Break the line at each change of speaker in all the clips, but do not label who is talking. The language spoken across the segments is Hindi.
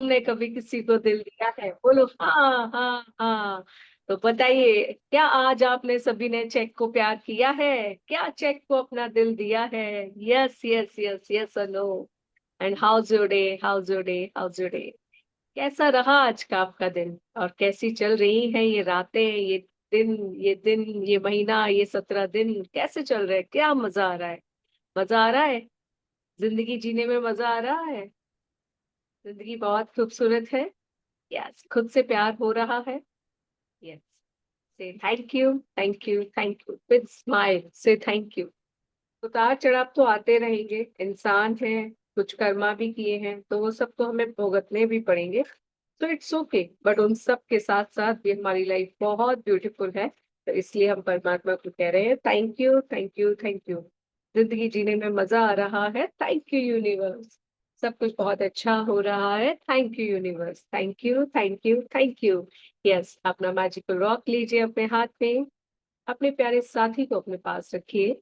तुमने कभी किसी को दिल दिया है? बोलो हाँ हाँ हाँ। तो बताइए, क्या आज आपने सभी ने चेक को प्यार किया है? क्या चेक को अपना दिल दिया है? यस यस यस यस और no? And how's your day, how's your day, how's your day? कैसा रहा आज का आपका दिन, और कैसी चल रही है ये रातें, ये दिन, ये महीना, ये 17 दिन कैसे चल रहे हैं? क्या मजा आ रहा है? मजा आ रहा है? जिंदगी जीने में मजा आ रहा है? जिंदगी बहुत खूबसूरत है। यस, खुद से प्यार हो रहा है। यस, से thank you, thank you, thank you with smile, से थैंक यू। उतार चढ़ाव तो आते रहेंगे, इंसान है, कुछ कर्मा भी किए हैं तो वो सब तो हमें भुगतने भी पड़ेंगे। तो इट्स ओके, बट उन सब के साथ साथ भी हमारी लाइफ बहुत ब्यूटीफुल है। तो इसलिए हम परमात्मा को कह रहे हैं thank you, thank you, thank you. जिंदगी जीने में मजा आ रहा है, थैंक यू यूनिवर्स। सब कुछ बहुत अच्छा हो रहा है, thank you universe, thank you, thank you, thank you. Yes, अपना मैजिकल रॉक लीजिए अपने हाथ में, अपने प्यारे साथी को अपने पास रखिए,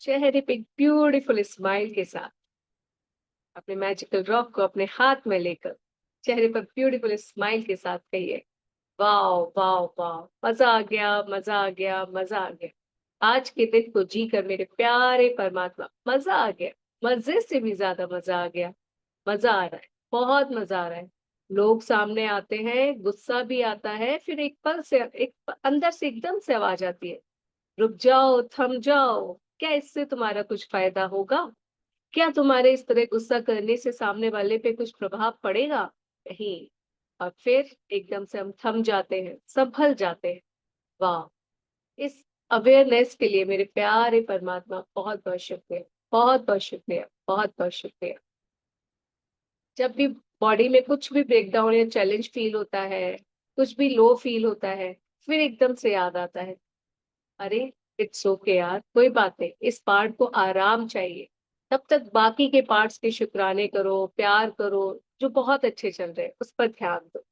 चेहरे पे ब्यूटीफुल स्माइल के साथ अपने मैजिकल रॉक को अपने हाथ में लेकर चेहरे पर ब्यूटीफुल स्माइल के साथ कहिए, वाओ वाओ वाओ, मजा आ गया, मजा आ गया, मजा आ गया। आज के दिन को जी कर मेरे प्यारे परमात्मा, मजा आ गया। मजे से भी ज्यादा मजा आ गया। मजा आ रहा है, बहुत मजा आ रहा है। लोग सामने आते हैं, गुस्सा भी आता है, फिर एक पल से एक अंदर से एकदम से आवाज आती है, रुक जाओ, थम जाओ। क्या इससे तुम्हारा कुछ फायदा होगा? क्या तुम्हारे इस तरह गुस्सा करने से सामने वाले पे कुछ प्रभाव पड़ेगा? नहीं। और फिर एकदम से हम थम जाते हैं, संभल जाते हैं। वाह! इस अवेयरनेस के लिए मेरे प्यारे परमात्मा बहुत बहुत शुक्रिया, बहुत बहुत शुक्रिया, बहुत बहुत शुक्रिया। जब भी बॉडी में कुछ भी ब्रेकडाउन या चैलेंज फील होता है, कुछ भी लो फील होता है, फिर एकदम से याद आता है, अरे इट्स ओके यार, कोई बात नहीं, इस पार्ट को आराम चाहिए। तब तक बाकी के पार्ट्स के शुक्राने करो, प्यार करो, जो बहुत अच्छे चल रहे हैं उस पर ध्यान दो,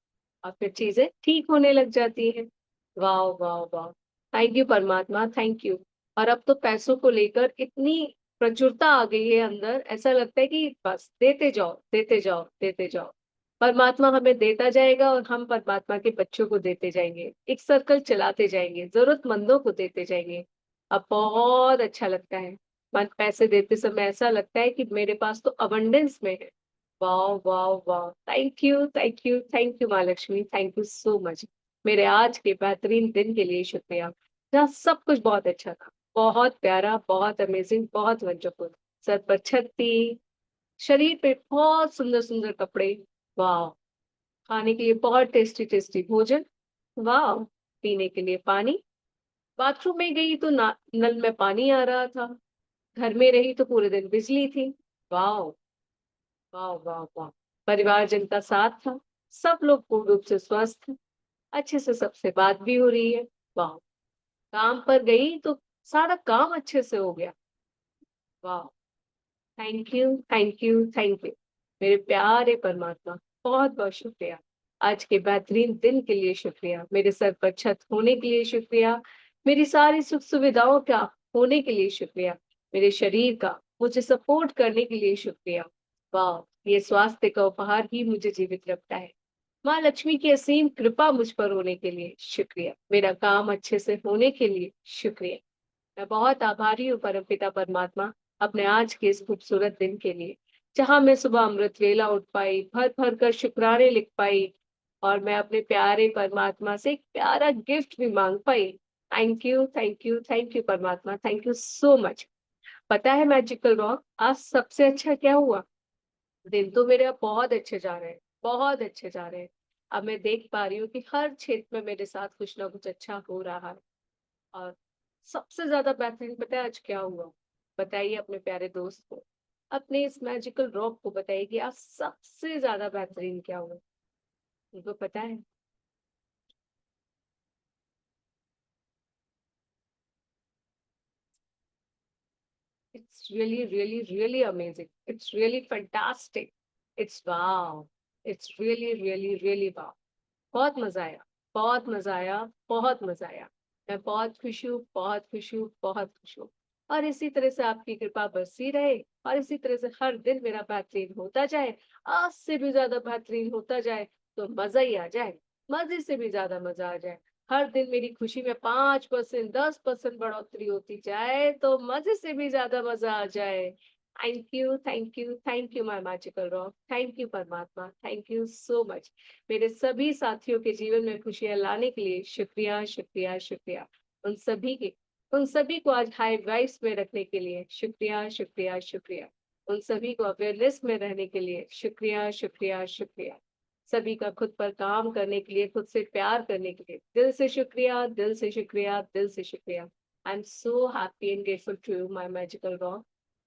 और फिर चीजें ठीक होने लग जाती हैं। वाह वाह वाह! थैंक यू परमात्मा, थैंक यू। और अब तो पैसों को लेकर इतनी प्रचुरता आ गई है अंदर, ऐसा लगता है कि बस देते जाओ, देते जाओ, देते जाओ। परमात्मा हमें देता जाएगा और हम परमात्मा के बच्चों को देते जाएंगे, एक सर्कल चलाते जाएंगे, जरूरतमंदों को देते जाएंगे। अब बहुत अच्छा लगता है। मन पैसे देते समय ऐसा लगता है कि मेरे पास तो अबंडेंस में है। वाह वाह वाह! Thank you, thank you, thank you माँ Lakshmi, thank you so much. मेरे आज के बेहतरीन दिन के लिए शुक्रिया, जहाँ सब कुछ बहुत अच्छा था, बहुत प्यारा, बहुत अमेजिंग, बहुत वंडरफुल। सर पर छत थी, शरीर पे बहुत सुंदर सुंदर कपड़े, वाह! खाने के लिए बहुत टेस्टी टेस्टी भोजन, वाह! पीने के लिए पानी, बाथरूम में गई तो नल में पानी आ रहा था, घर में रही तो पूरे दिन बिजली थी, वाह! वाह वाह वाह! परिवारजन का साथ था, सब लोग पूर्ण रूप से स्वस्थ हैं, अच्छे से सबसे बात भी हो रही है, वाह! काम पर गई तो सारा काम अच्छे से हो गया, वाह! Thank you, thank you, thank you. मेरे प्यारे परमात्मा, बहुत बहुत शुक्रिया। आज के बेहतरीन दिन के लिए शुक्रिया, मेरे सर पर छत होने के लिए शुक्रिया, मेरी सारी सुख सुविधाओं का होने के लिए शुक्रिया, मेरे शरीर का मुझे सपोर्ट करने के लिए शुक्रिया। वाह! ये स्वास्थ्य का उपहार ही मुझे जीवित रखता है। माँ लक्ष्मी की असीम कृपा मुझ पर होने के लिए शुक्रिया, मेरा काम अच्छे से होने के लिए शुक्रिया। मैं बहुत आभारी हूँ परमपिता परमात्मा, अपने आज के इस खूबसूरत दिन के लिए, जहाँ मैं सुबह अमृत वेला उठ पाई, भर भर कर शुक्राने लिख पाई, और मैं अपने प्यारे परमात्मा से एक प्यारा गिफ्ट भी मांग पाई। Thank you, thank you, thank you परमात्मा, थैंक यू सो मच। पता है मैजिकल रॉक, आज सबसे अच्छा क्या हुआ? दिन तो मेरे अब बहुत अच्छे जा रहे हैं, बहुत अच्छे जा रहे हैं। अब मैं देख पा रही हूँ कि हर क्षेत्र में मेरे साथ कुछ ना कुछ अच्छा हो रहा है। और सबसे ज्यादा बेहतरीन पता है आज क्या हुआ? बताइए अपने प्यारे दोस्त को, अपने इस मैजिकल रॉक को बताइए कि आज सबसे ज्यादा बेहतरीन क्या हुआ? उनको पता है? It's really really really amazing, it's really fantastic, it's wow, it's really really really wow. बहुत मजा आया, बहुत मजा आया, बहुत मजा आया। मैं बहुत खुश हूँ, बहुत खुश हूँ, बहुत खुश हूँ। और इसी तरह से आपकी कृपा बरसी रहे और इसी तरह से हर दिन मेरा बेहतरीन होता जाए, आज से भी ज़्यादा बेहतरीन होता जाए, तो मज़ा ही आ जाए, मज़े से भी ज़्यादा मज़ा आ जाए। हर दिन मेरी खुशी में 5% 10% बढ़ोतरी होती जाए, तो मज़े से भी ज़्यादा मज़ा आ जाए। Thank you my magical rock, thank you परमात्मा, थैंक यू सो मच। मेरे सभी साथियों के जीवन में खुशियाँ लाने के लिए शुक्रिया, शुक्रिया, शुक्रिया। उन सभी के उन सभी को आज हाई वाइब्स में रखने के लिए शुक्रिया, शुक्रिया, शुक्रिया। उन सभी को अवेयरनेस में रहने के लिए शुक्रिया, शुक्रिया, शुक्रिया। सभी का खुद पर काम करने के लिए, खुद से प्यार करने के लिए दिल से शुक्रिया, दिल से शुक्रिया, दिल से शुक्रिया। I am so happy and grateful to you my magical rock.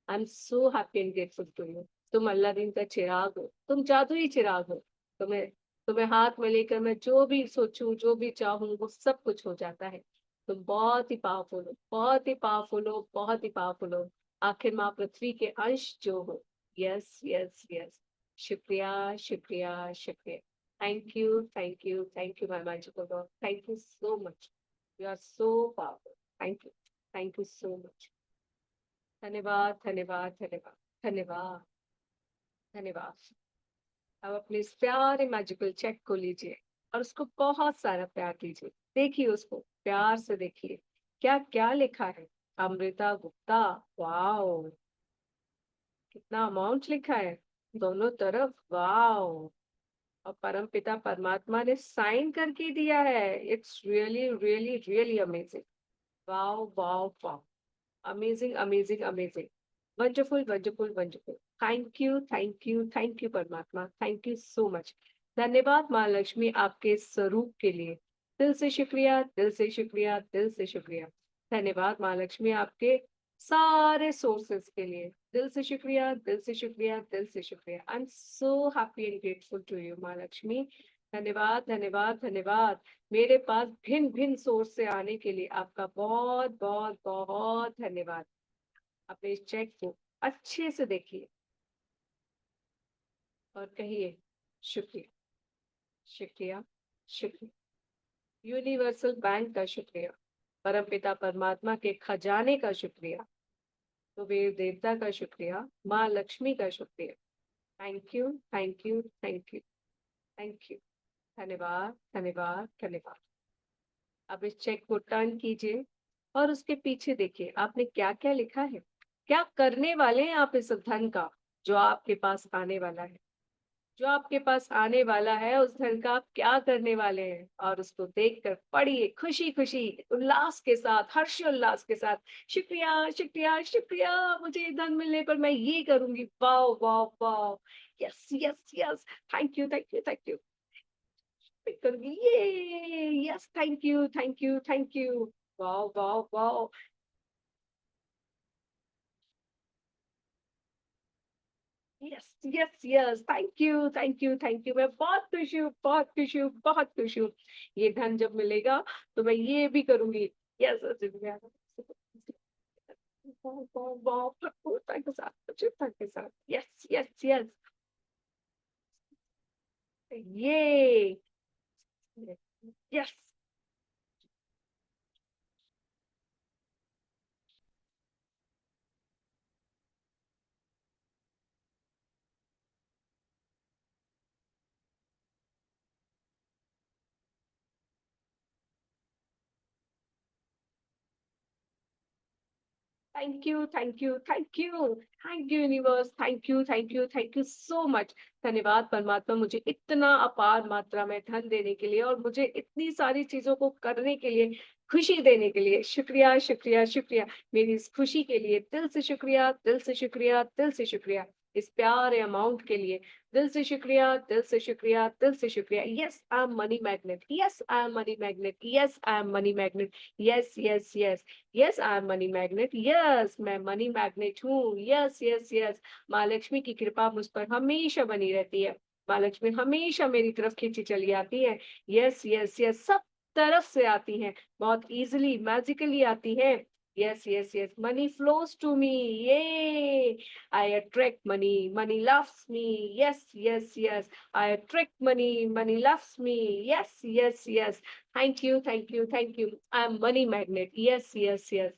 I am so happy and grateful to you. तुम अल्लादीन का चिराग हो, तुम जादुई चिराग हो। तुम्हें तुम्हें हाथ में लेकर मैं जो भी सोचूं, जो भी चाहूं, वो सब कुछ हो जाता है। तुम बहुत ही पावरफुल हो, बहुत ही पावरफुल हो, बहुत ही पावरफुल हो। आखिर माँ पृथ्वी के अंश जो हो। Yes, yes, yes. शुक्रिया, शुक्रिया, शुक्रिया। Thank you, thank you my magical God. Thank you so much. You are so powerful. Thank you so much. धन्यवाद, धन्यवाद, धन्यवाद, धन्यवाद, धन्यवाद। अब अपने इस प्यारे मैजिकल चेक को लीजिए और उसको बहुत सारा प्यार दीजिए। देखिए उसको प्यार से देखिए, क्या क्या लिखा है। अमृता गुप्ता। वाओ, कितना अमाउंट लिखा है दोनों तरफ। वाओ, और परम पिता परमात्मा ने साइन करके दिया है। It's really really really amazing. Wow, wow, wow. Amazing, amazing, amazing. Wonderful, wonderful, wonderful. Thank you, thank you, thank you परमात्मा, थैंक यू सो मच। धन्यवाद माँ लक्ष्मी आपके स्वरूप के लिए। दिल से शुक्रिया, दिल से शुक्रिया, दिल से शुक्रिया। धन्यवाद माँ लक्ष्मी आपके सारे सोर्सेस के लिए। दिल से शुक्रिया, दिल से शुक्रिया, दिल से शुक्रिया। I am so happy and grateful to you माँ लक्ष्मी। धन्यवाद, धन्यवाद, धन्यवाद। मेरे पास भिन्न भिन्न सोर्स से आने के लिए आपका बहुत बहुत बहुत धन्यवाद। अपने इस चेक को अच्छे से देखिए और कहिए शुक्रिया, शुक्रिया, शुक्रिया। यूनिवर्सल बैंक का शुक्रिया, परमपिता परमात्मा के खजाने का शुक्रिया, कुबेर देवता का शुक्रिया, माँ लक्ष्मी का शुक्रिया। Thank you, thank you, thank you, thank you. धन्यवाद, धन्यवाद, धन्यवाद। अब इस चेक को टर्न कीजिए और उसके पीछे देखिए आपने क्या क्या लिखा है। क्या करने वाले हैं आप इस धन का, जो आपके पास आने वाला है। जो आपके पास आने वाला है उस धन का आप क्या करने वाले हैं, और उसको देखकर पढ़िए खुशी खुशी, उल्लास के साथ, हर्षोल्लास के साथ। शुक्रिया, शुक्रिया, शुक्रिया। मुझे ये धन मिलने पर मैं ये करूंगी। Wow, wow, wow. Yes, yes, yes. Thank you, thank you, thank you. करूंगी ये। Yes, thank you, thank you, thank you. Wow, wow, wow. Yes, yes, yes. Thank you, thank you, thank you. मैं बहुत खुश हूँ, बहुत खुश हूँ, बहुत खुश हूँ। ये धन जब मिलेगा तो मैं ये भी करूंगी। यस, के साथ, के साथ। Yes, yes, yes. Yeah. Yes. Thank you, thank you, thank you. Thank you universe, thank you, thank you, thank you so much. धन्यवाद परमात्मा, मुझे इतना अपार मात्रा में धन देने के लिए और मुझे इतनी सारी चीजों को करने के लिए, खुशी देने के लिए। शुक्रिया, शुक्रिया, शुक्रिया। मेरी इस खुशी के लिए दिल से शुक्रिया, दिल से शुक्रिया, दिल से शुक्रिया। इस प्यारे अमाउंट के लिए दिल से शुक्रिया, दिल से शुक्रिया, दिल से शुक्रिया। Yes, I am money magnet. Yes, I am money magnet. Yes, I am money magnet. Yes, yes, yes. Yes, I am money magnet. Yes, मैं मनी मैग्नेट हूँ। Yes, yes, yes. माँ लक्ष्मी की कृपा मुझ पर हमेशा बनी रहती है। माँ लक्ष्मी हमेशा मेरी तरफ खींची चली आती है। Yes, yes, yes. सब तरफ से आती है, बहुत इजीली मैजिकली आती है। Yes, yes, yes. Money flows to me. ये I attract money, money loves me. Yes, yes, yes. I attract money, money loves me. Yes, yes, yes. Thank you, thank you, thank you. I'm money magnet. Yes, yes, yes.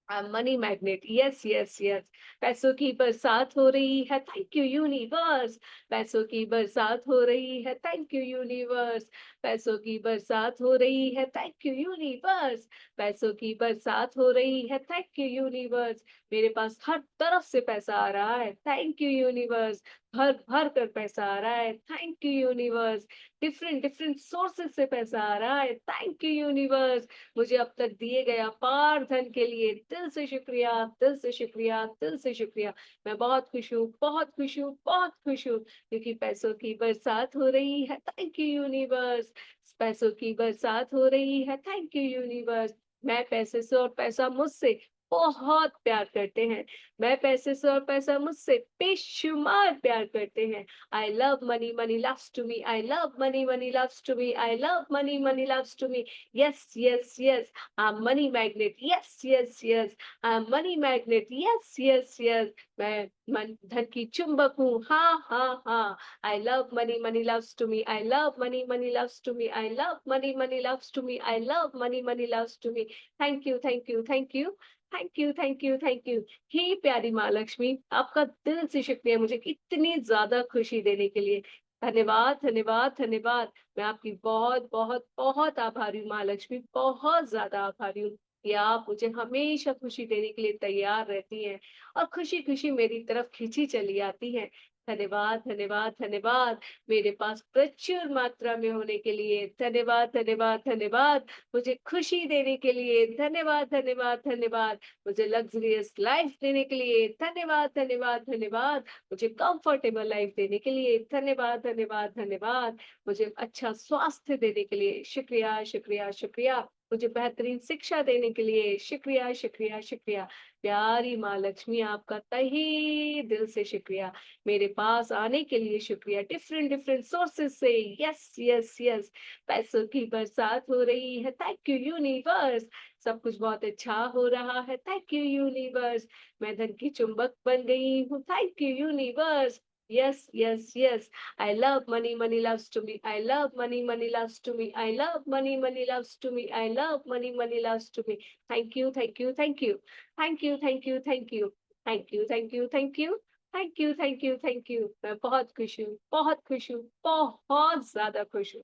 Money magnet, yes yes yes. पैसों की बरसात हो रही है, थैंक यू यूनिवर्स। पैसों की बरसात हो रही है, थैंक यू यूनिवर्स। पैसों की बरसात हो रही है, थैंक यू यूनिवर्स। पैसों की बरसात हो रही है, थैंक यू यूनिवर्स। मेरे पास हर तरफ से पैसा आ रहा है, थैंक यू यूनिवर्स। भर भर कर पैसा आ रहा है, thank you universe. Different different sources से पैसा आ रहा है, थैंक यू यूनिवर्स। मुझे अब तक दिए गए अपार धन के लिए दिल से शुक्रिया, दिल से शुक्रिया, दिल से शुक्रिया। मैं बहुत खुश हूँ, बहुत खुश हूँ, बहुत खुश हूँ, क्योंकि पैसों की बरसात हो रही है, थैंक यू यूनिवर्स। पैसों की बरसात हो रही है, थैंक यू यूनिवर्स। मैं पैसे से और पैसा मुझसे बहुत प्यार करते हैं। मैं पैसे से और पैसा मुझसे बेशुमार प्यार करते हैं। I love money, money loves to me. I love money, money loves to me. I love money, money loves to me. Yes, yes, yes. I'm money magnet. Yes, yes, yes. I'm money magnet. Yes, yes, yes. मैं मन धन की चुंबक हूँ। हाँ, हाँ, हाँ। I love money, money loves to me. I love money, money loves to me. I love money, money loves to me. I love money, money loves to me. Thank you, thank you, thank you. Thank you, thank you, thank you. हे प्यारी माँ लक्ष्मी, आपका दिल से शुक्रिया मुझे इतनी ज़्यादा खुशी देने के लिए। धन्यवाद, धन्यवाद, धन्यवाद। मैं आपकी बहुत, बहुत, बहुत आभारी हूँ माँ लक्ष्मी, बहुत ज़्यादा आभारी हूँ कि आप मुझे हमेशा खुशी देने के लिए तैयार रहती हैं और खुशी-खुशी मेरी तरफ खींची चली आती हैं। धन्यवाद, धन्यवाद, धन्यवाद। मेरे पास प्रचुर मात्रा में होने के लिए धन्यवाद, धन्यवाद, धन्यवाद। मुझे खुशी देने के लिए धन्यवाद, धन्यवाद, धन्यवाद। मुझे लग्ज़रियस लाइफ़ देने के लिए धन्यवाद, धन्यवाद, धन्यवाद। मुझे कंफर्टेबल लाइफ़ देने के लिए धन्यवाद, धन्यवाद, धन्यवाद। मुझे अच्छा स्वास्थ्य देने के लिए शुक्रिया, शुक्रिया, शुक्रिया। मुझे बेहतरीन शिक्षा देने के लिए शुक्रिया, शुक्रिया, शुक्रिया। प्यारी माँ लक्ष्मी, आपका तहे दिल से शुक्रिया। मेरे पास आने के लिए शुक्रिया, डिफरेंट डिफरेंट सोर्सेज़ से। Yes, yes, yes. पैसों की बरसात हो रही है, थैंक यू यूनिवर्स। सब कुछ बहुत अच्छा हो रहा है, थैंक यू यूनिवर्स। मैं धन की चुंबक बन गई हूँ, thank you universe. Yes, yes, yes. I love money, money loves to me. I love money, money loves to me. I love money, money loves to me. I love money, money loves to me. Thank you, thank you, thank you. Thank you, thank you, thank you. Thank you, thank you, thank you. Thank you, thank you, thank you. मैं बहुत खुश हूँ, बहुत खुश हूँ, बहुत ज़्यादा खुश हूँ।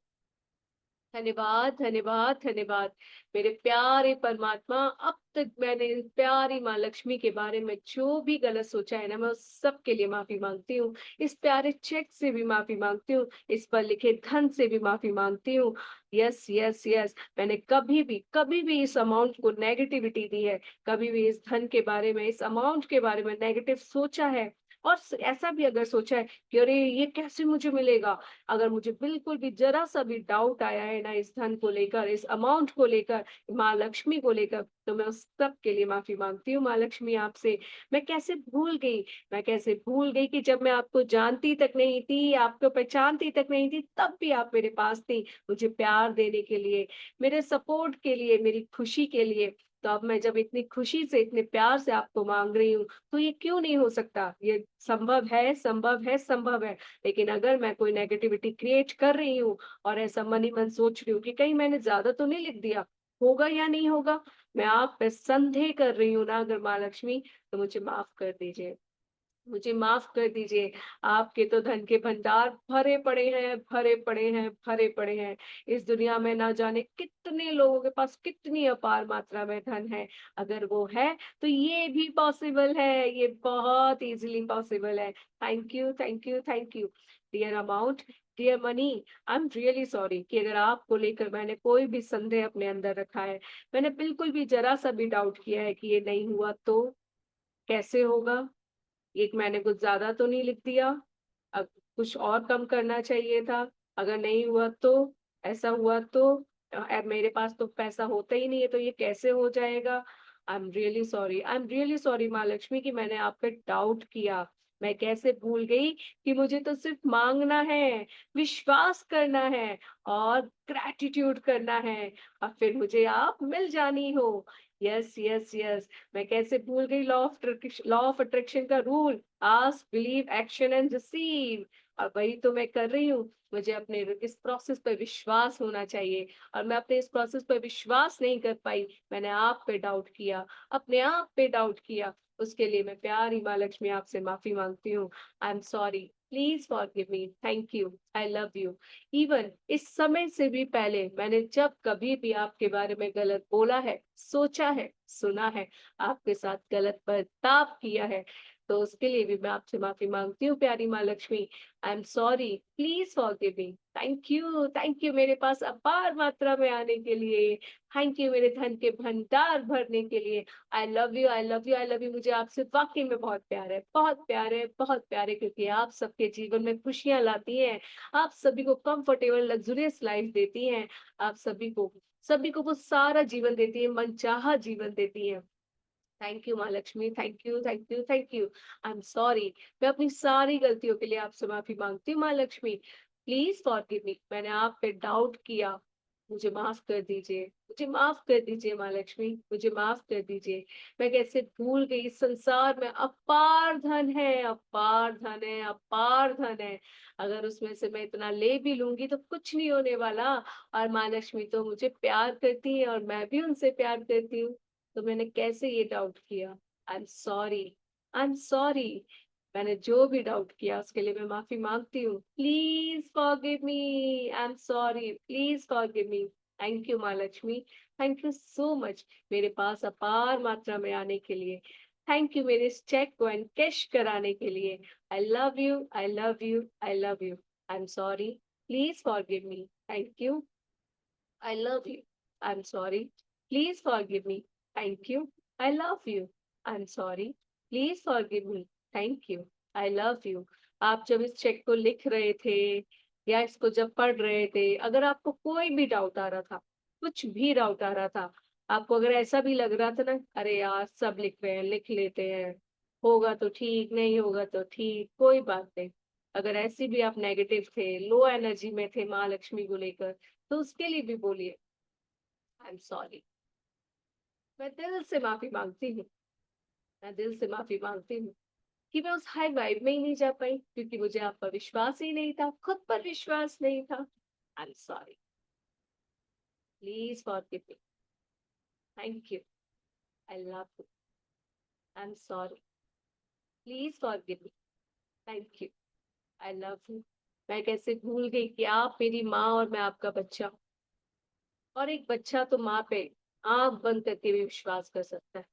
धन्यवाद, धन्यवाद, धन्यवाद। मेरे प्यारे परमात्मा, अब तक मैंने इस प्यारी माँ लक्ष्मी के बारे में जो भी गलत सोचा है ना, मैं उस सब के लिए माफ़ी माँगती हूँ। इस प्यारे चेक से भी माफ़ी माँगती हूँ, इस पर लिखे धन से भी माफ़ी माँगती हूँ। यस, यस, यस, मैंने कभी भी इस अमाउंट को नेगेटिविटी दी है, कभी भी इस धन के बारे में, इस अमाउंट के बारे में नेगेटिव सोचा है और स ऐसा भी अगर सोचा है कि अरे! ये कैसे मुझे मिलेगा? अगर मुझे बिल्कुल भी ज़रा-सा भी डाउट आया है ना इस धन को लेकर, इस अमाउंट को लेकर, माँ लक्ष्मी को लेकर, तो मैं उस सब के लिए माफ़ी माँगती हूँ माँ लक्ष्मी आपसे। मैं कैसे भूल गई कि जब मैं आपको जानती तक नहीं थी, आपको पहचानती तक नहीं थी, तब भी आप मेरे पास थी, मुझे प्यार देने के लिए, मेरे सपोर्ट के लिए, मेरी खुशी के लिए। तो अब मैं जब इतनी खुशी से, इतने प्यार से आपको माँग रही हूँ, तो ये क्यों नहीं हो सकता? ये संभव है, संभव है, संभव है। लेकिन अगर मैं कोई नेगेटिविटी क्रिएट कर रही हूँ और ऐसा मन ही मन सोच रही हूँ कि कहीं मैंने ज़्यादा तो नहीं लिख दिया, होगा या नहीं होगा? मैं आप पे संदेह कर रही हूँ ना अगर माँ लक्ष्मी, तो मुझे माफ़ कर दीजिए। मुझे माफ़ कर दीजिए, आपके तो धन के भंडार भरे पड़े हैं, भरे पड़े हैं, भरे पड़े हैं। इस दुनिया में ना जाने कितने लोगों के पास कितनी अपार मात्रा में धन है। अगर वो है, तो ये भी पॉसिबल है, ये बहुत ईज़िली पॉसिबल है। Thank you, thank you, thank you. Dear amount, dear money, I am really sorry कि अगर आपको लेकर मैंने कोई भी संदेह अपने अंदर रखा है। मैंने बिल्कुल भी ज़रा-सा भी डाउट किया है कि ये नहीं हुआ तो कैसे होगा? एक मैंने कुछ ज़्यादा तो नहीं लिख दिया? कुछ और कम करना चाहिए था? अगर नहीं हुआ तो? ऐसा हुआ तो? मेरे पास तो पैसा होता ही नहीं है, तो ये कैसे हो जाएगा? आई एम रियली सॉरी माँ लक्ष्मी कि मैंने आप पे डाउट किया। मैं कैसे भूल गई कि मुझे तो सिर्फ़ माँगना है, विश्वास करना है और ग्रैटिट्यूड करना है और फिर मुझे आप मिल जानी हो। यस यस यस, मैं कैसे भूल गई लॉ ऑफ अट्रैक्शन का rule, ask believe action and receive. और वही तो मैं कर रही हूँ। मुझे अपने इस प्रोसेस पे विश्वास होना चाहिए, और मैं अपने इस प्रोसेस पे विश्वास नहीं कर पाई। मैंने आप पे डाउट किया, अपने आप पे डाउट किया। उसके लिए मैं प्यारी माँ लक्ष्मी आपसे माफी मांगती हूँ। I am sorry, please forgive me, thank you, I love you. Even इस समय से भी पहले मैंने जब कभी भी आपके बारे में गलत बोला है, सोचा है, सुना है, आपके साथ गलत बर्ताव किया है, तो उसके लिए भी मैं आपसे माफी मांगती हूँ प्यारी माँ लक्ष्मी। आई am sorry, please forgive me. Thank you मेरे पास अपार मात्रा में आने के लिए। थैंक यू मेरे धन के भंडार भरने के लिए। आई love you, I love you, I love you. मुझे आपसे वाकई में बहुत प्यार है, बहुत प्यार है, बहुत प्यार है, क्योंकि आप सबके जीवन में खुशियां लाती हैं। आप सभी को कंफर्टेबल लग्जरियस लाइफ देती हैं। आप सभी को वो सारा जीवन देती है, मनचाहा जीवन देती है। थैंक यू माँ Lakshmi, thank you, thank you, thank you. I am sorry, मैं अपनी सारी गलतियों के लिए आपसे माफी मांगती हूँ माँ लक्ष्मी। प्लीज फॉरगिव मी, मैंने आप पे डाउट किया, मुझे माफ कर दीजिए, मुझे माफ कर दीजिए माँ लक्ष्मी, मुझे माफ कर दीजिए। मैं कैसे भूल गई, इस संसार में अपार धन है, अपार धन है, अपार धन है। अगर उसमें से मैं इतना ले भी लूंगी तो कुछ नहीं होने वाला। और माँ लक्ष्मी तो मुझे प्यार करती है, और मैं भी उनसे प्यार करती हूँ। तो मैंने कैसे ये डाउट किया। आई am sorry, I am sorry. मैंने जो भी डाउट किया उसके लिए मैं माफी मांगती हूँ। Please forgive me, I am sorry, please forgive me. Thank you माँ Lakshmi, thank you so much मेरे पास अपार मात्रा में आने के लिए। थैंक यू मेरे इस चेक को एनकैश कराने के लिए। आई love you, I love you, I love you. I am sorry, please forgive me. Thank you, I love you. I'm sorry. Please forgive me. Thank you. I love you. I'm sorry. Please forgive me. Thank you. I love you. आप जब इस चेक को लिख रहे थे या इसको जब पढ़ रहे थे, अगर आपको कोई भी डाउट आ रहा था, कुछ भी डाउट आ रहा था, आपको अगर ऐसा भी लग रहा था ना, अरे यार सब लिख रहे हैं, लिख लेते हैं, होगा तो ठीक, नहीं होगा तो ठीक, कोई बात नहीं। अगर ऐसी भी आप नेगेटिव थे, लो एनर्जी में थे माँ लक्ष्मी को लेकर, तो उसके लिए भी बोलिए आई एम सॉरी। मैं दिल से माफी मांगती हूँ, मैं दिल से माफी मांगती हूँ कि मैं उस हाई वाइब में ही नहीं जा पाई, क्योंकि मुझे आप पर विश्वास ही नहीं था, खुद पर विश्वास नहीं था। आई am sorry, please forgive me. Thank you, I love you. I am sorry, please forgive me. Thank you, I love you. मैं कैसे भूल गई कि आप मेरी माँ और मैं आपका बच्चा हूँ। और एक बच्चा तो माँ पे आंख बंद करके भी विश्वास कर सकता है,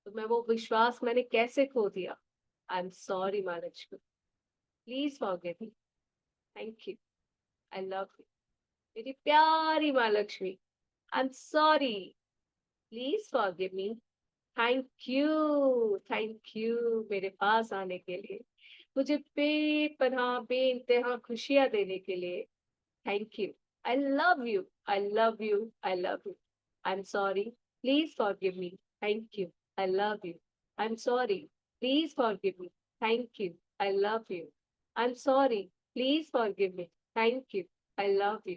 तो मैं वो विश्वास मैंने कैसे खो दिया। आई एम सॉरी माँ Lakshmi, please forgive me. Thank you, I love you. मेरी प्यारी माँ लक्ष्मी, आई am sorry, please forgive me. Thank you मेरे पास आने के लिए, मुझे बेपनाह बेइंतहा खुशियां देने के लिए। Thank you, I love you, I love you, I love you. I am sorry, please forgive me. Thank you, I love you. I am sorry, please forgive me. Thank you, I love you. I am sorry, please forgive me. Thank you, I love you.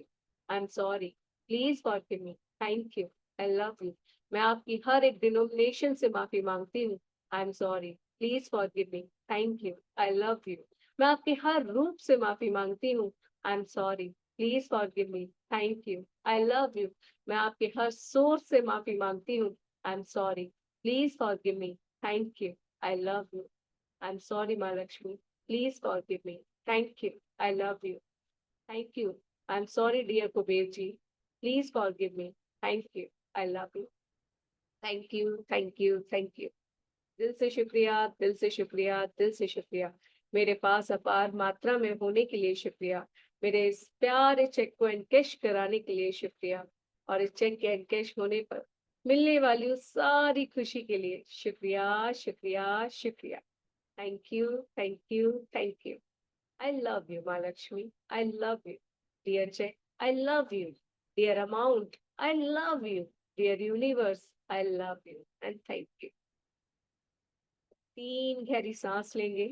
I am sorry, please forgive me. Thank you, I love you. मैं आपकी हर एक डिनोमिनेशन से माफी मांगती हूँ। I am sorry, please forgive me. Thank you, I love you. मैं आपके हर रूप से माफी मांगती हूँ। I am sorry, please forgive me. Thank you, I love you. मैं आपके हर सोर्स से माफी मांगती हूँ। I am sorry, please forgive me. Thank you, I love you. I am sorry माँ Lakshmi, please forgive me. Thank you, I love you. Thank you, I am sorry dear Kuber ji, please forgive me. Thank you, I love you. Thank you, thank you, thank you. दिल से शुक्रिया, दिल से शुक्रिया, दिल से शुक्रिया। मेरे पास अपार मात्रा में होने के लिए शुक्रिया। मेरे इस प्यारे चेक को एनकैश कराने के लिए शुक्रिया। और इस चेक के एनकैश होने पर मिलने वाली उस सारी खुशी के लिए शुक्रिया, शुक्रिया, शुक्रिया। Thank you, thank you, thank you. I love you, Mahalakshmi. I love you. Dear check, I love you. Dear amount, I love you. Dear universe, I love you. And thank you. 3 गहरी सांस लेंगे।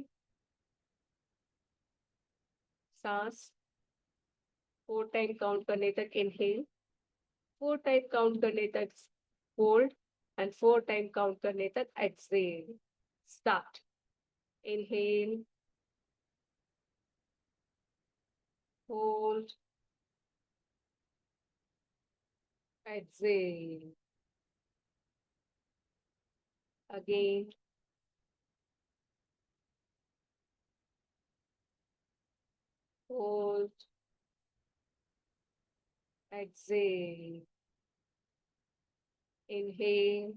सांस 4 टाइम काउंट करने तक इनहेल, 4 टाइम काउंट करने तक होल्ड, एंड 4 टाइम काउंट करने तक exhale. Start. Inhale, hold, exhale. Again. Hold, exhale. Inhale,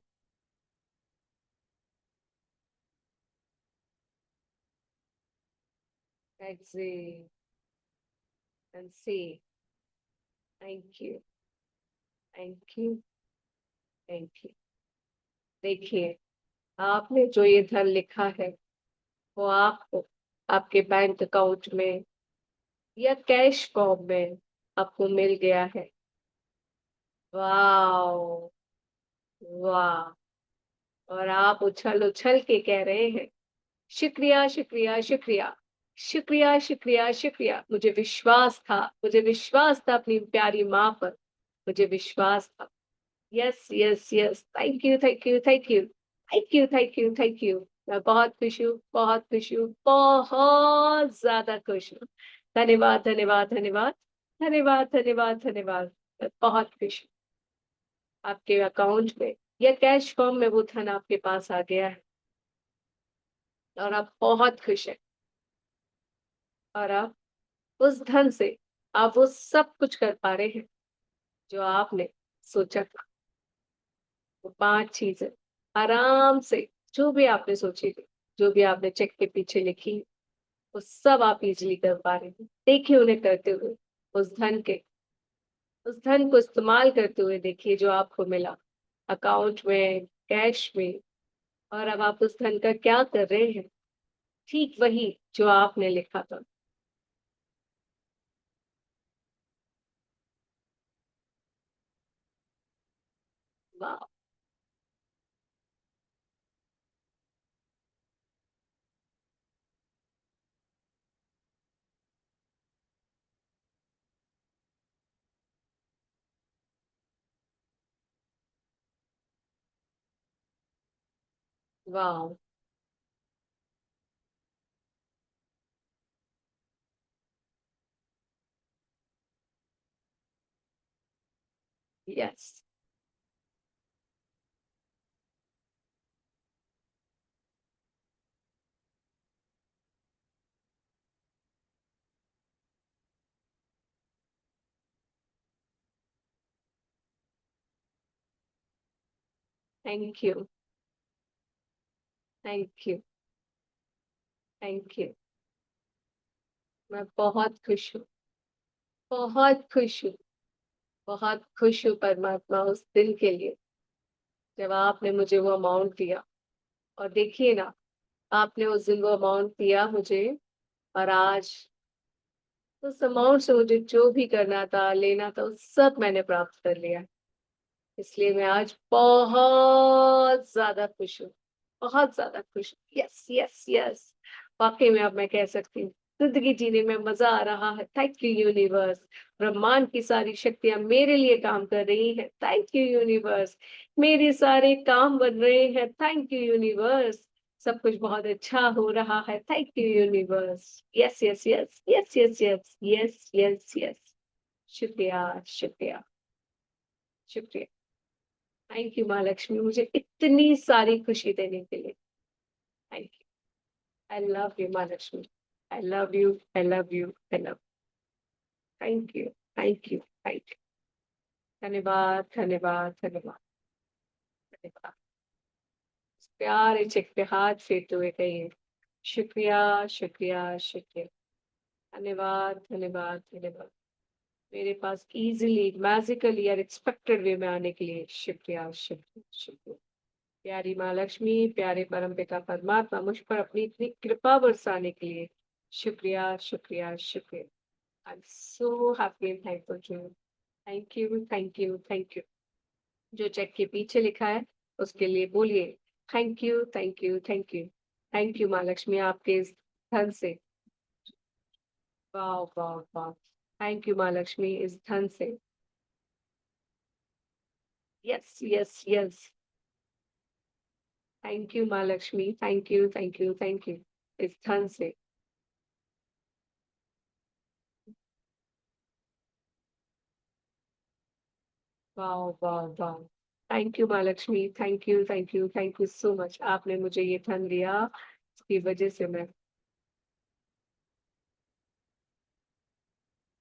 exhale, and say thank you, thank you, thank you. देखिए, आपने जो ये धन लिखा है वो आपको आपके बैंक अकाउंट में या कैश फॉर्म में आपको मिल गया है. वाह, वाह. और आप उछल उछल के कह रहे हैं शुक्रिया, शुक्रिया, शुक्रिया, शुक्रिया, शुक्रिया, शुक्रिया. मुझे विश्वास था, मुझे विश्वास था अपनी प्यारी माँ पर, मुझे विश्वास था. Yes, yes, yes. Thank you, thank you, thank you, thank you, thank you, thank you. मैं बहुत खुश हूँ, बहुत खुश हूँ, बहुत ज्यादा खुश हूँ. धन्यवाद, धन्यवाद, धन्यवाद, धन्यवाद, धन्यवाद, धन्यवाद. मैं बहुत खुश हूँ. आपके अकाउंट में या कैश फॉर्म में वो धन आपके पास आ गया है और आप बहुत खुश हैं. और आप उस धन से आप वो सब कुछ कर पा रहे हैं जो आपने सोचा था. वो 5 चीजें आराम से, जो भी आपने सोची थी, जो भी आपने चेक के पीछे लिखी, वो सब आप इजीली कर पा रहे हैं. देखिए उन्हें करते हुए, उस धन के उस धन को इस्तेमाल करते हुए देखिए जो आपको मिला अकाउंट में, कैश में. और अब आप उस धन का क्या कर रहे हैं? ठीक वही जो आपने लिखा था. वाह. वाह. Yes. Thank you, thank you, thank you. मैं बहुत खुश हूँ, बहुत खुश हूँ, बहुत खुश हूँ परमात्मा उस दिन के लिए जब आपने मुझे वो अमाउंट दिया. और देखिए ना, आपने उस दिन वो अमाउंट दिया मुझे और आज उस अमाउंट से मुझे जो भी करना था, लेना था, वो सब मैंने प्राप्त कर लिया. इसलिए मैं आज बहुत ज़्यादा खुश हूँ, बहुत ज़्यादा खुश हूँ. Yes, yes, yes. वाक़ई में अब मैं कह सकती हूँ, ज़िंदगी जीने में मज़ा आ रहा है. Thank you universe. ब्रह्मांड की सारी शक्तियाँ मेरे लिए काम कर रही हैं. Thank you universe. मेरे सारे काम बन रहे हैं. Thank you universe. सब कुछ बहुत अच्छा हो रहा है. Thank you universe. Yes, yes, yes. Yes, yes, yes. Yes, yes, yes. शुक्रिया, शुक्रिया, शुक्रिया. थैंक यू महालक्ष्मी, मुझे इतनी सारी खुशी देने के लिए. Thank you. I love you Mahalakshmi. I love you, I love you, I love. Thank you, thank you, thank you. धन्यवाद, धन्यवाद, धन्यवाद, धन्यवाद. प्यारे चेक पे हाथ फेरते हुए कहिए शुक्रिया, शुक्रिया, शुक्रिया. धन्यवाद, धन्यवाद, धन्यवाद. मेरे पास इजीली, मैजिकली और एक्सपेक्टेड वे में आने के लिए शुक्रिया, शुक्रिया, शुक्रिया. प्यारी माँ लक्ष्मी, प्यारे परमपिता परमात्मा, मुझ पर अपनी इतनी कृपा बरसाने के लिए शुक्रिया, शुक्रिया, शुक्रिया. I am so happy and thankful to you. Thank you, thank you, thank you. जो चेक के पीछे लिखा है उसके लिए बोलिए thank you, thank you, thank you. Thank you माँ लक्ष्मी, आपके इस धन से. वाह, वाह, वाह. थैंक यू माँ लक्ष्मी, इस धन से. Yes, yes, yes. Thank you माँ Lakshmi, thank you, thank you, thank you. इस धन से। वाह वाह वाह। थैंक यू माँ Lakshmi, thank you, thank you, thank you so much. आपने मुझे ये धन दिया, इसकी वजह से मैं।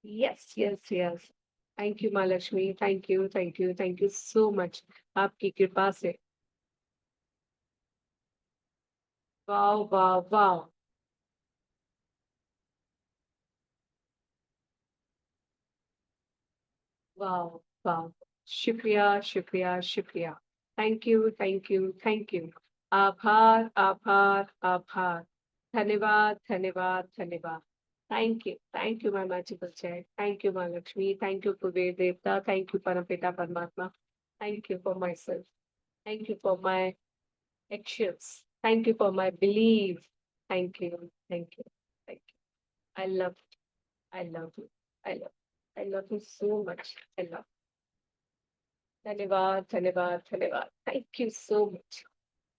Yes yes yes. Thank you माँ Lakshmi, thank you, thank you, thank you so much. आपकी कृपा से। वाह वाह वाह। वाह वाह। शुक्रिया शुक्रिया शुक्रिया। Thank you, thank you, thank you. आभार आभार आभार। धन्यवाद धन्यवाद धन्यवाद। थैंक यू माँ मैजिकल चैट, थैंक यू माँ लक्ष्मी, थैंक यू कुबेर देवता, थैंक यू परम पिता परमात्मा। Thank you for my self, thank you for my actions, thank you for my believe. Thank you, thank you, thank you. I love, I love you, I love you so much. I love. धन्यवाद धन्यवाद धन्यवाद। Thank you so much.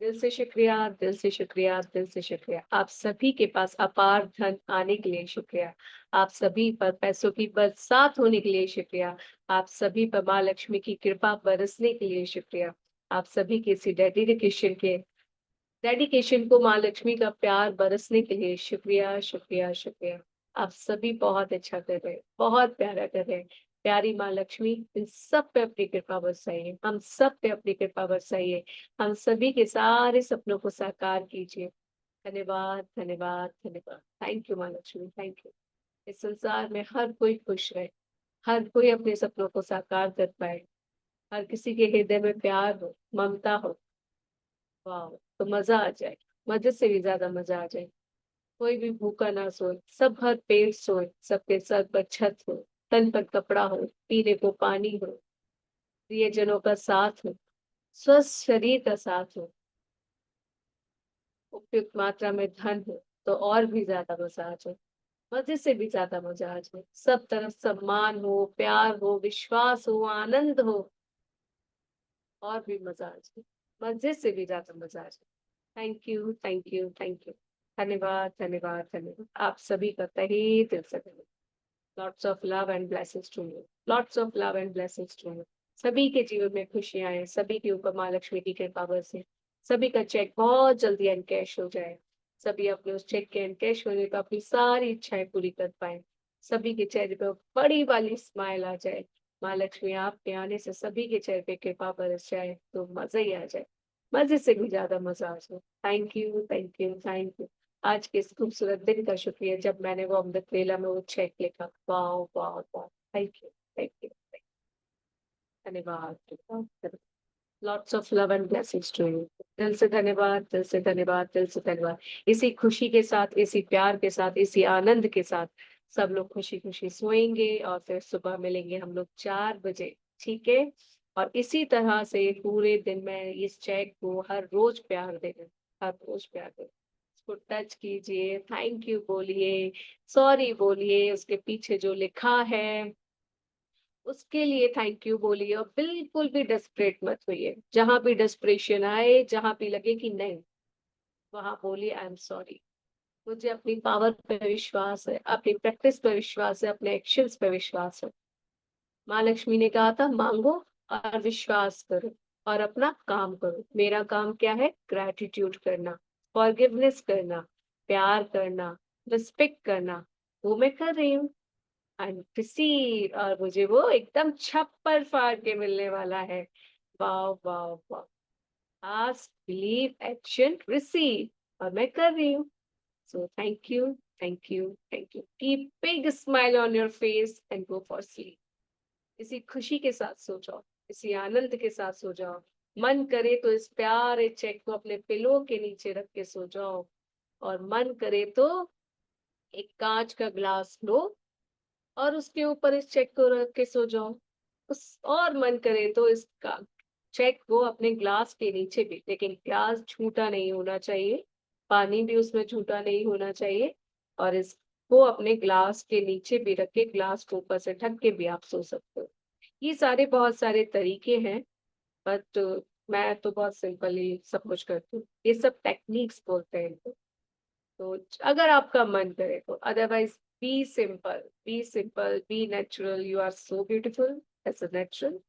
दिल से शुक्रिया, दिल से शुक्रिया, दिल से शुक्रिया। आप सभी के पास अपार धन आने के लिए शुक्रिया। आप सभी पर पैसों की बरसात होने के लिए शुक्रिया। आप सभी पर माँ लक्ष्मी की कृपा बरसने के लिए शुक्रिया। आप सभी के इसी डेडिकेशन को माँ लक्ष्मी का प्यार बरसने के लिए शुक्रिया शुक्रिया शुक्रिया। आप सभी बहुत अच्छा कर रहे हैं, बहुत प्यारा कर रहे हैं। प्यारी माँ लक्ष्मी इन सब पे अपनी कृपा बरसाइए, हम सब पे अपनी कृपा बरसाइए। हम सभी के सारे सपनों को साकार कीजिए। धन्यवाद धन्यवाद धन्यवाद। थैंक यू माँ लक्ष्मी, थैंक यू। इस संसार में हर कोई खुश रहे, हर कोई अपने सपनों को साकार कर पाए, हर किसी के हृदय में प्यार हो, ममता हो। वाह। तो मजा आ जाए, मजे से भी ज्यादा मजा आ जाए। कोई भी भूखा ना सोए, सब भर पेट सोए, सबके सर पर छत हो, तन पर कपड़ा हो, पीने को पानी हो, प्रियजनों का साथ हो, स्वस्थ शरीर का साथ हो, उपयुक्त मात्रा में धन हो, तो और भी ज्यादा मजा आ जाए। मजे से भी ज्यादा मजा आ जाए। सब तरफ सम्मान हो, प्यार हो, विश्वास हो, आनंद हो, और भी मजा आ जाए। मजे से भी ज्यादा मजा आ जाए। Thank you, thank you, thank you. धन्यवाद धन्यवाद धन्यवाद। आप सभी का तहे दिल से धन्यवाद। Lots of love and blessings to you, lots of love and blessings to you. सभी के जीवन में खुशियां आए, सभी के ऊपर माँ लक्ष्मी की कृपा बरसे, सभी का चेक बहुत जल्दी एनकैश हो जाए, सभी अपने उस चेक के एनकैश होने पर अपनी सारी इच्छाएं पूरी कर पाए, सभी के चेहरे पर बड़ी वाली स्माइल आ जाए। माँ लक्ष्मी आपके आने से सभी के चेहरे पे कृपा बरस जाए तो मजा ही आ जाए, मजे से भी ज्यादा मजा आ जाए। Thank you, thank you, thank you. आज के इस खूबसूरत दिन का शुक्रिया जब मैंने वो अमृत वेला में वो चेक लिखा। वाह वाह वाह। Thank you, thank you. धन्यवाद। Lots of love and blessings to you. दिल से धन्यवाद, दिल से धन्यवाद, दिल से धन्यवाद। इसी खुशी के साथ, इसी प्यार के साथ, इसी आनंद के साथ सब लोग खुशी खुशी सोएंगे और फिर सुबह मिलेंगे हम लोग 4 बजे। ठीक है। और इसी तरह से पूरे दिन में इस चेक को हर रोज प्यार देना, हर रोज प्यार देना। उसको टच कीजिए, थैंक यू बोलिए, सॉरी बोलिए, उसके पीछे जो लिखा है उसके लिए थैंक यू बोलिए, और बिल्कुल भी डेस्परेट मत होइए। जहां भी डेस्परेशन आए, जहां भी लगे कि नहीं, वहां बोलिए आई एम सॉरी। मुझे अपनी पावर पे विश्वास है, अपनी प्रैक्टिस पे विश्वास है, अपने एक्शंस पे विश्वास है। माँ लक्ष्मी ने कहा था मांगो और विश्वास करो और अपना काम करो। मेरा काम क्या है? ग्रैटिट्यूड करना, फॉरगिवनेस करना, प्यार करना, रिस्पेक्ट करना, वो मैं कर रही हूँ। एंड रिसीव, और मुझे वो एकदम छप्पर फाड़ के मिलने वाला है। वाह वाह वाह। आस्क, बिलीव, एक्शन, रिसीव, और मैं कर रही हूँ। So thank you, thank you, thank you. Keep big smile on your face and go for sleep. इसी खुशी के साथ सो जाओ, इसी आनंद के साथ सो जाओ। मन करे तो इस प्यारे चेक को अपने पिलो के नीचे रख के सो जाओ, और मन करे तो एक कांच का ग्लास लो और उसके ऊपर इस चेक को रख के सो जाओ। उस और मन करे तो इसका चेक को अपने ग्लास के नीचे भी, लेकिन ग्लास झूठा नहीं होना चाहिए, पानी भी उसमें झूठा नहीं होना चाहिए, और इसको अपने ग्लास के नीचे भी रख के ग्लास को ऊपर से ढक के भी आप सो सकते हो। ये सारे बहुत सारे तरीके हैं, बट मैं तो बहुत सिंपली सब कुछ करती हूँ। ये सब टेक्निक्स बोलते हैं इनको। तो अगर आपका मन करे तो, otherwise be simple, be natural, you are so beautiful as a natural.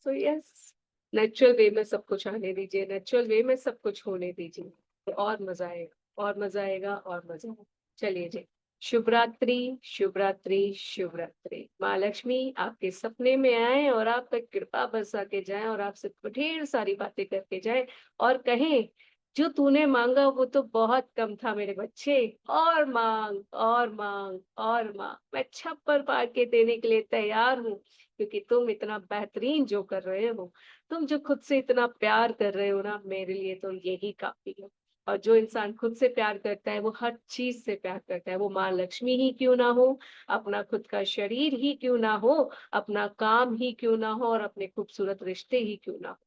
So yes, natural way में सब कुछ आने दीजिए, नेचुरल वे में सब कुछ होने दीजिए, तो और मजा आएगा, और मजा आएगा, और मजा आएगा। चलिए जी, शुभ रात्रि, शुभ रात्रि, शुभ रात्रि। माँ लक्ष्मी आपके सपने में आए और आप पे कृपा बरसा के जाए और आपसे ढेर सारी बातें करके जाए और कहें, जो तूने मांगा वो तो बहुत कम था मेरे बच्चे, और मांग, और मांग, और मांग। मैं छप्पर पार के देने के लिए तैयार हूँ, क्योंकि तुम इतना बेहतरीन जो कर रहे हो, तुम जो खुद से इतना प्यार कर रहे हो ना, मेरे लिए तो यही काफी है। और जो इंसान खुद से प्यार करता है वो हर चीज से प्यार करता है, वो माँ लक्ष्मी ही क्यों ना हो, अपना खुद का शरीर ही क्यों ना हो, अपना काम ही क्यों ना हो, और अपने खूबसूरत रिश्ते ही क्यों ना हो।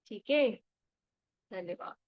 ठीक है, धन्यवाद।